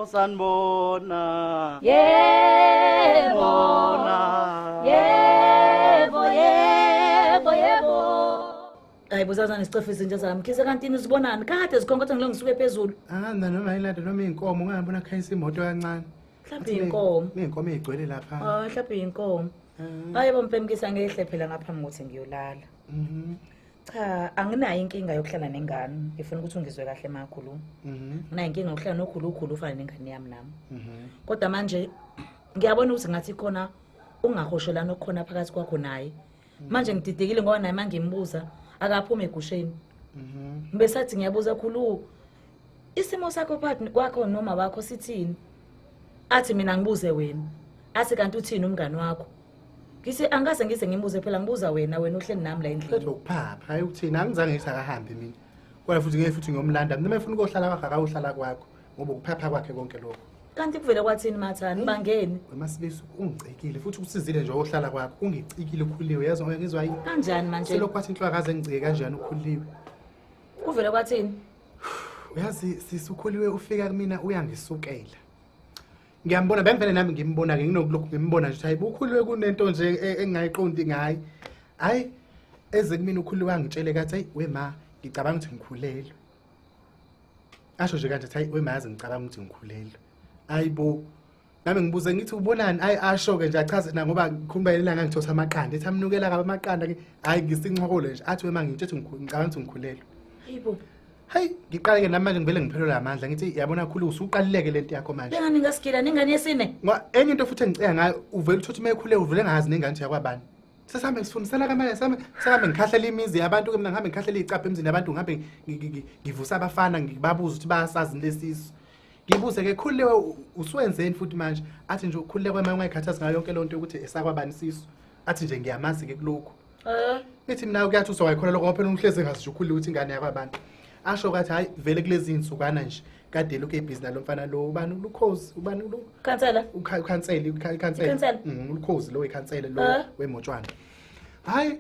Osanbona. Yebo. Hayibo sazana sicefisa nje zami. Khise kantini sibonani? Kade zikhonkotha ngilo ngisuke phezulu. Anganda noma yilanda noma inkomo ungabona khayisa imoto kancane. Mhlawumbe inkomo. Inkomo ezigcwele lapha. Mhlawumbe inkomo. Hayibo mphemkisa ngehle phela ngaphambi ukuthi ngiyolala. Cha, anginayo inkinga yokuhlala nengane. Ngifuna ukuthi ungizwe kahle emakhulu. Nginayo inkinga yokuhlala nokhulu ufana nengane yami nami. Kodwa manje ngiyabona ukuthi ngathi khona ungahoshelana okukhona phakathi kwakho naye. Manje ngididekile ngoba naye mangimbuza akaphuma egusheni. Ngibesathi ngiyabuza khulu isimo sakho phakathi kwakho noma wakho sithini? Athi mina ngibuze wena. Athi kanti uthini umngane wakho? Ngithi angase ngise ngimbuze phela ngibuza wena uhleli nami la endlini. Kodwa ukuphapha hayi ukuthini angizange ngisakahambe mina. Kodwa futhi ngeke futhi ngiyomlanda mina efuna ukuhlala kwakhe akawuhlala kwakho ngoba ukuphapha kwakhe konke lokho. Kanti kuvela kwathini mathani bangeni? Wemasibisi ungicikile futhi usizile nje ohlala kwakho ungicikile ukhuliwe yazi ngizwa yini? Kanjani manje? Selokho kwathi inhlwa akaze ngicike kanjani ukhuliwe. Kuvela kwathini? Uyazi sisukhuliwe ufika kumina uyangisukela. Ngiyambona bengivele nami ngimbona ke nginokulokhu ngimbona nje hayi ukhuliwe kunento nje engayiqondi ngayi. Hayi eze kumina ukhuliwe angitshele kathi hayi wema ngicabanga ukuthi ngikhulelwe. Asho nje kanje hayi wema yazi ngicabanga ukuthi ngikhulelwe. Hayibo nami ngibuze ngithi ubonani hayi asho ke nje achaze na ngoba ngikhuluma ilanga ngithotha amaqanda ethi amnukela kabe amaqanda ke hayi ngisinxokole nje athi wema ngithethe ngicabanga ukuthi ngikhulelwe. Hayibo hayi ngiqale ke namanje ngivele ngiphelelwa amandla ngithi yabona khulu usuqalileke lento yakho manje bengani ngasikila ningane yesine enye into futhi engiceka ngayo uvele uthothi mayekhule uvele ngazi nengane yakwabani sesambe sifundisana kamanje sahambe ngikhahlela imizi yabantu ke mina ngihambe ngikhahlela icaphe emzini yabantu ngihambe ngivusa abafana ngibabuza ukuthi bayasazi lesiso ngibuze ke khullewe uswenzeni futhi manje athi nje ukhullewe kwema ungayikhathazi ngayo yonke lonto ukuthi esakwabani siso athi nje ngiyamazi ke kuloko nithi mina kuyathi uzowayikhola lokho ngoba phela umhlezi ngazi ukhulle ukuthi ingane yakwabantu asho kathi hayi vele kulezi insukana nje kade lokho ebhizi nalo mfana lo ubani ulukhozi ubani lo Khansela ukhansela ulukhozi lo ekhansela lo wemotshwana hayi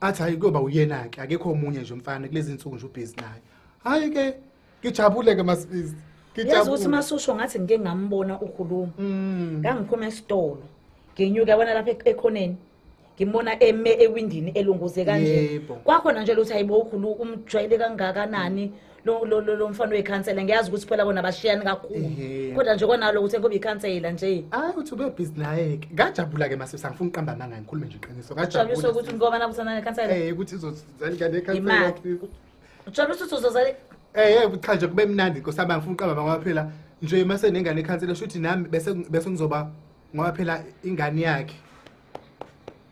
athi hayi kuba uyena ke akekho omunye nje umfana kulezi insuku nje ubhizi naye hayi ke ngijabule ke masibizi yazi ukuthi masusho ngathi ngike ngambona ukhuluma ngangiphuma esitolo ngenyuka yabona lapha ekhoneni ngimbona eme ewindini elunguze kanje kwakhona nje ukuthi hayibo ukhulu umjwayele kangakanani lo mfana wekhansela ngiyazi ukuthi phela bona bashiyani kakhulu kodwa nje konalo ukuthi ngoba ikhansela nje hayi uthi ube busy naye ke ngajabula ke masisi angifuni uqamba amanga ngikhulume nje iqiniso ngajabula ukuthi ngoba nabusana nekhansela ukuthi izozalika nekhansela ujabula ukuthi uzozale cha nje kube mnandi nkosaba ngifuna uqamba amanga phela nje mase nengane ekhansela shuthi nami bese ngizoba ngoba phela ingane yakhe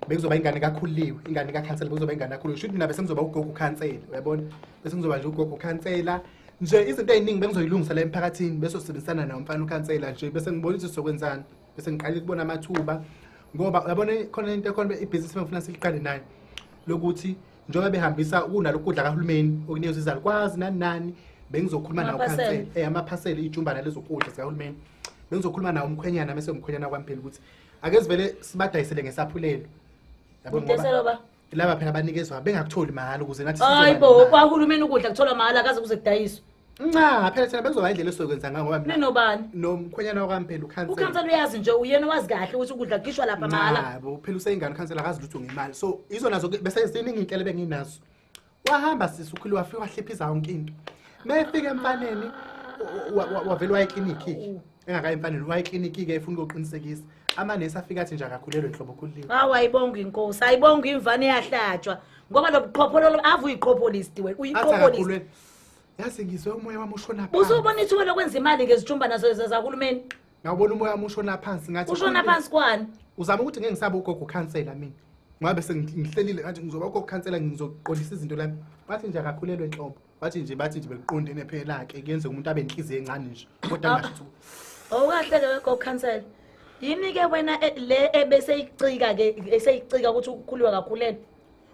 bekuzoba ingane kakhuliwe ingane kakhansela bekuzoba ingane kakhuliwe shuthi mina bese ngizoba uGog uKhansela uyabona bese ngizoba nje uGog uKhansela nje izinto eziningi bengizoyilungisa la emphakathini bese sisebenzisana nawo umfana uKhansela nje bese ngibona ukuthi sizokwenzana bese ngiqala ukubona amathuba ngoba uyabona khona into ekhona ibusiness engifuna siliqale nayo lokuthi njengoba behambisa kunalokhu kudla kahulumeni okunikeza izalukwazi nani bengizokhuluma nawo uKhansela amaphasela ijumba nalezo kudla zikahulumeni bengizokhuluma nawo umkhwenyana bese umkhwenyana kwampela ukuthi ake sivele sibadayisele ngesaphulelo Udeselo ba laba phela banikezwa bengakutholi mahala ukuze nathi hayibo kwahulumeni ukudla kuthola mahala kaze kuze kudayiswa phela thina bekuzoba indlela esokwenza ngayo ngoba mina ninobani nomkhwenyana wakwampela uKhansela uyazi nje uyena wazi kahle ukuthi ukudla kugishwa lapha mahala yabo phela useyingane uKhansela akazi lutho ngemali so izonazo bese ziningi inhlelo benginazo wahamba sisukhulu wafika wahliphiza yonke into mayefika emfaneni wavela wayekliniki engakayi emfaneni wayekliniki ke efuna ukuqinisekisa amanesi afika athi nje akakhulelwe inhlobo kuliwe awayibonga inkosi ayibonga imvane yahlatshwa ngoba lo buqhopholo avu uyiqhopholist wena uyiqhopholist yazi ngizwe umoya wami ushona phansi usubona ithuba lokwenza imali ngezijumba nazo zahulumeni ngawubona umoya wami ushona phansi ngathi ushona phansi kwani uzama ukuthi ngeke ngisaba uGog uKhansela mina ngoba bese ngihlelile ngathi ngizoba uGog uKhansela ngizoqondisa izinto lami bathi nje akakhulelwe enhlobo bathi nje beqondene phela ke kuyenze umuntu abe inhliziyo encane nje kodwa ngasho awukahle weGog uKhansela yini ke wena le ebese icika ke eseyicika ukuthi ukukhuliwa kakhulelwe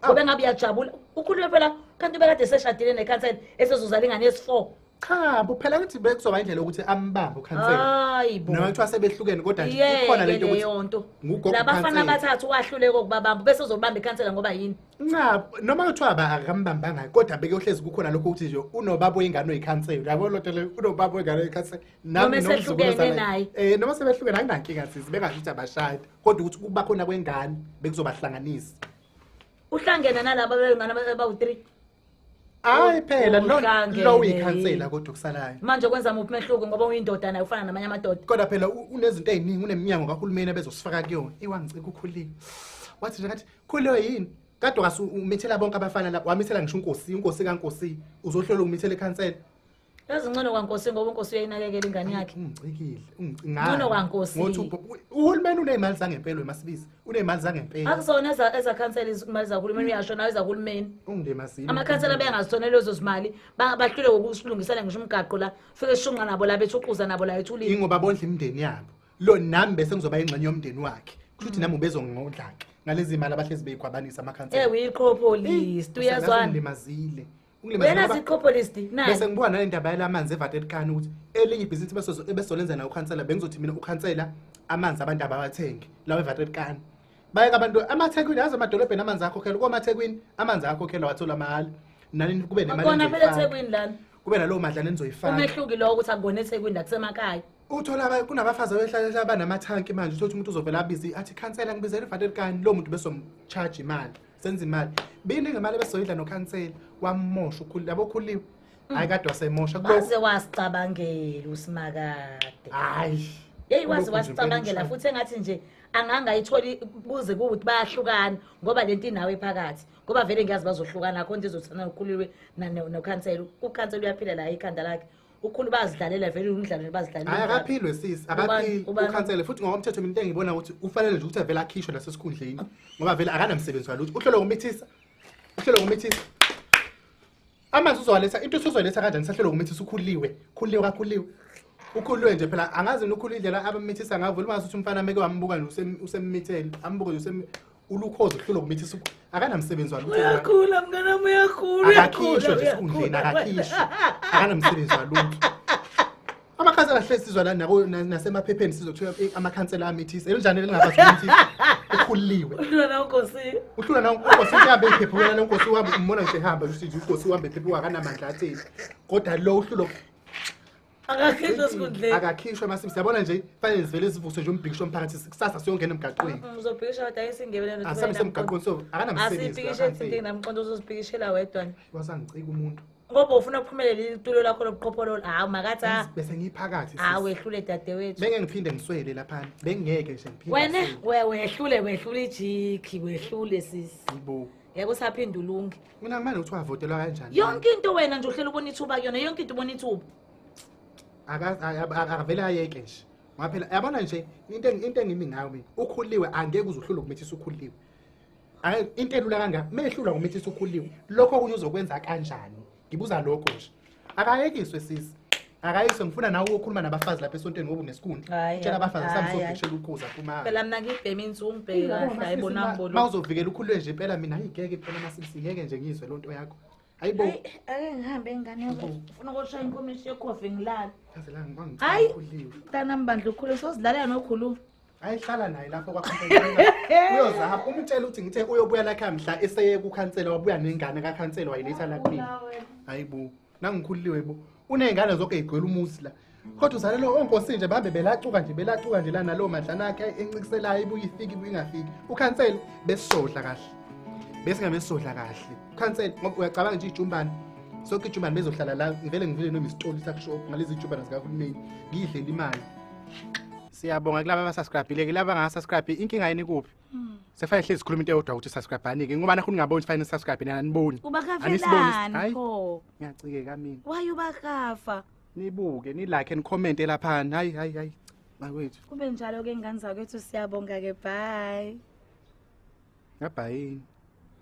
ngoba ngabe yajabula ukhuliwe phela kanti bekade seshadile nekhansela esezozala ingane yesi4 Cha, phela ukuthi bekuzoba indlela ukuthi ambambe uKhansela. Hayibo. Noma kuthiwa sebehlukene kodwa nje ikhona lento yonto. ngugogo Labafana abathathu wahluleka ukubabamba bese uzobamba iKhansela ngoba yini? Cha, noma kuthiwa akambambanga kodwa bekuyohlezi kukhona lokho ukuthi nje unobaba oyingane oyiKhansela. Yabo lonto le unobaba oyingane oyiKhansela. Noma sehlukene naye. Noma sebehlukene akunankinga sisi bengashithi abashade kodwa ukuthi kuba khona kwengane bekuzobahlanganisa. Uhlangene nalabo bengane abawu3. Hayi phela lo uyiKhansela kodwa kusalayo. Manje kwenza muphi mehluko ngoba uyindoda naye ufana namanye amadoda. Kodwa phela unezinto eziningi uneminyango kaHulumeni bezosifaka kuyona. Iwangicika ukhuliwe. Wathi nje ngathi khuliwe yini? Kade umithela bonke abafana la wamithela ngisho inkosi kaNkosi uzohlola umithela eKhansela. Ezingcono kwaNkosi ngoba uNkosi uyayinakekela ingane yakhe. Ungicikile, Ngcono kwaNkosi. uHulumeni unezimali zangempela emasibisi. Unezimali zangempela. Akusona ezakhansela izimali zakuhulumeni uyasho nawe ezahulumeni. Ungindemazini. Amakhansela bengazithonela lezo zimali bahlule ngokusilungisela ngisho umgaqo la ufike shunqa nabo la bethuquza nabo la ethulile. Ingoba bondla imndeni yabo. Lo nami bese ngizoba ingxenye yomndeni wakhe. Kushuthi nami ubezongondla ke. Ngalezi imali abahlezi beyikhwabanisa amakhansela. Uyiqhopolist uyazwana. Ungindemazile. Wena ziqhopolist nani? Bese ngibuka nale ndaba yalamanzi eVatetkani ukuthi elinye ibhizinisi besolenza na uKhansela bengizothi mina uKhansela amanzi abantu abawathenge lawe eVatetkani. Bayeka abantu amaThekwini yazi amadolobheni amanzi akhokhela komaThekwini amanzi akhokhelwa wathola mahali. Nani kube nemali. Khona phela eThekwini lana. Kube nalowo madlana enizoyifaka. Umehluki lo ukuthi akubone eThekwini akusemakhaya. Uthola kunabafazi abehlala banamatanki manje uthothi umuntu uzovela abizi athi Khansela ngibizela eVatetkani lo muntu besomcharge imali senza imali bini ngemali besoyidla noKhansela wamosha ukhulile abokhuliwe hayi kade wasemosha baze wasicabangela uSimakade hayi wazi wasicabangela futhi engathi nje angangayitholi kuze ukuthi bayahlukana ngoba lento inawe phakathi ngoba vele ngiyazi bazohlukana konke izothana ukhuliwe noKhansela uKhansela uyaphila la ikhanda lakhe ukhulu bazidlalela vele umdlalo bazidlalela hayi akaphilwe sisi akaphili uKhansela futhi ngokomthetho mina into engibona ukuthi ufanele nje ukuthi avela akhishwe lasesikhundleni ngoba vele akanamsebenzi walutho uhlelo ngomithisa amanzi uzowaletha into usuzoletha kanjani sahlelo ngomithisa ukhuliwe ukhuliwe nje phela angazi nokhulile la abamithisa ngavula uma ukuthi umfana meke wambuka nje usemithele ambuka nje ulukhozi uhlelo ngomithisa akanamsebenzi walutho uyakhula mngana wami uyakhula akakhishwe nje esikhundleni akakhishwe akanamsebenzi walutho amakhansela ahlesizwa la nasemaphepheni sizothola amakhansela amithisa elinjani elingakazi umithisa ukhuliwe uhlula na unkosi uhambe iphephukela na unkosi uhambe umbona nje ehamba usithi unkosi uhambe iphephukela akanamandla athini kodwa lo uhlulo akakhishwe masimi siyabona nje fanele sivele sivuse nje umbhikisho omphakathi kusasa siyongena emgaqweni uzobhikisha kodwa ayisingebele nje asabe semgaqweni so akanamsebenzi asibhikishe into namqondo uzozibhikishela wedwa wasangicika umuntu ngoba ufuna ukuphumelela itulo lakho lobuqhopholo hawu makathi bese ngiphakathi wehlule dadewethu benge ngiphinde ngiswele lapha bengeke nje ngiphinde wehlule ijiki wehlule sisi yibo yebo saphinda ulunge mina ngimane ukuthi wavotelwa kanjani yonke into wena nje uhlela ubona ithuba kuyona yonke into ubona ithuba akavela ayeke nje ngaphela yabona nje into engimi ngayo mina ukhuliwe angeke uzuhlule ukumithisa ukhuliwe into elula kanga mehlula ngomithisa ukhuliwe lokho okunye uzokwenza kanjani ngibuza lokho nje akayekiswe sisi akayiswe ngifuna nawe ukukhuluma nabafazi lapha esontweni ngoba unesikuni tshela abafazi samsofishela ukhuza kuma phela mina ngibhema insungu bheka kahle ayibona ngibona mawuzovikela ukhulwe nje phela mina ayigeke phela masisi ngeke nje ngizwe lonto yakho hayibo ake ngihambe engane yakho ufuna ukushaya inkomishi yecoffee ngilala yazi la ngibangikhuliwe mntana mbandla ukhulu sozidlalela nokhulu ayihlala naye lapho kwaKhansela uyozahamba umtshela ukuthi ngithe uyobuya la ekhaya mhla eseye kuKhansela wabuya nengane kaKhansela wayiletha la kimi hayibo nangikhuliwe bo unezingane zonke ezigcwele umuzi la kodwa uzalelo onkosi nje babe belacuka nje la nalo madlana akhe encikiselayo ibuye ifiki ibuye ingafiki uKhansela besodla kahle bese ngabesodla kahle uKhansela ngoba uyacabanga nje ijumbane sonke ijumbane bezohlala la ngivele noma isitoli sakushop ngalezi ijumbane zikaHulumeni ngidlela imali siyabonga kulabo abasubscribe laba angasubscribe inkinga yini kuphi sefanele hlezi sikhuluma into eyodwa ukuthi subscribe anike ngoba nakhona ngingaboni fanele subscribe nina niboni ubakafelani pho ngiyacikeka mina why ubakafa nibuke ni like and comment lapha hayi bakwethu kube njalo ke ngane zakwethu siyabonga ke bye ngabhayini